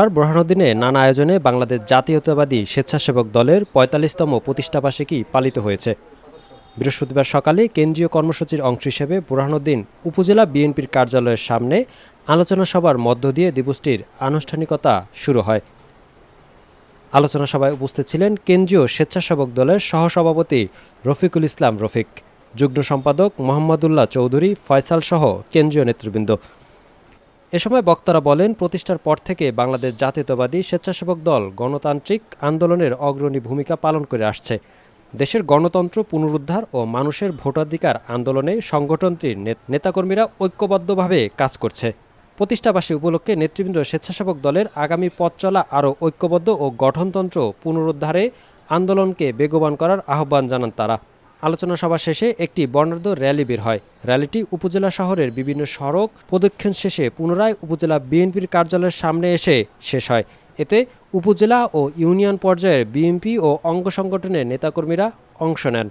আগরতলার বোরহানুদ্দিনে নানা আয়োজনে বাংলাদেশ জাতীয়তাবাদী স্বেচ্ছাসেবক দলের ৪৫তম প্রতিষ্ঠাবার্ষিকী পালিত হয়েছে। বৃহস্পতিবার সকালে কেন্দ্রীয় কর্মসূচির অংশ হিসেবে বোরহানুদ্দিন উপজেলা বিএনপির কার্যালয়ের সামনে আলোচনা সভার মধ্য দিয়ে দিবসটির আনুষ্ঠানিকতা শুরু হয়। আলোচনা সভায় উপস্থিত ছিলেন কেন্দ্রীয় স্বেচ্ছাসেবক দলের সহসভাপতি রফিকুল ইসলাম রফিক, যুগ্ম সম্পাদক মোহাম্মদুল্লাহ চৌধুরী ফয়সাল সহ কেন্দ্রীয় নেতৃবৃন্দ। এ সময় বক্তারা বলেন, প্রতিষ্ঠার পর থেকে বাংলাদেশ জাতীয়তাবাদী স্বেচ্ছাসেবক দল গণতান্ত্রিক আন্দোলনের অগ্রণী ভূমিকা পালন করে আসছে। দেশের গণতন্ত্র পুনরুদ্ধার ও মানুষের ভোটাধিকার আন্দোলনে সংগঠনটির নেতাকর্মীরা ঐক্যবদ্ধভাবে কাজ করছে। প্রতিষ্ঠাবার্ষিকী উপলক্ষে নেতৃবৃন্দ স্বেচ্ছাসেবক দলের আগামী পথ চলা আরও ঐক্যবদ্ধ ও গঠনতন্ত্র পুনরুদ্ধারে আন্দোলনকে বেগবান করার আহ্বান জানান তারা। আলোচনা সভা শেষে একটি বর্ণাঢ্য র্যালি বের হয়। র্যালিটি উপজেলা শহরের বিভিন্ন সড়ক প্রদক্ষিণ শেষে পুনরায় উপজেলা বিএনপির কার্যালয়ের সামনে এসে শেষ হয়। এতে উপজেলা ও ইউনিয়ন পর্যায়ের বিএনপি ও অঙ্গ সংগঠনের নেতাকর্মীরা অংশ নেন।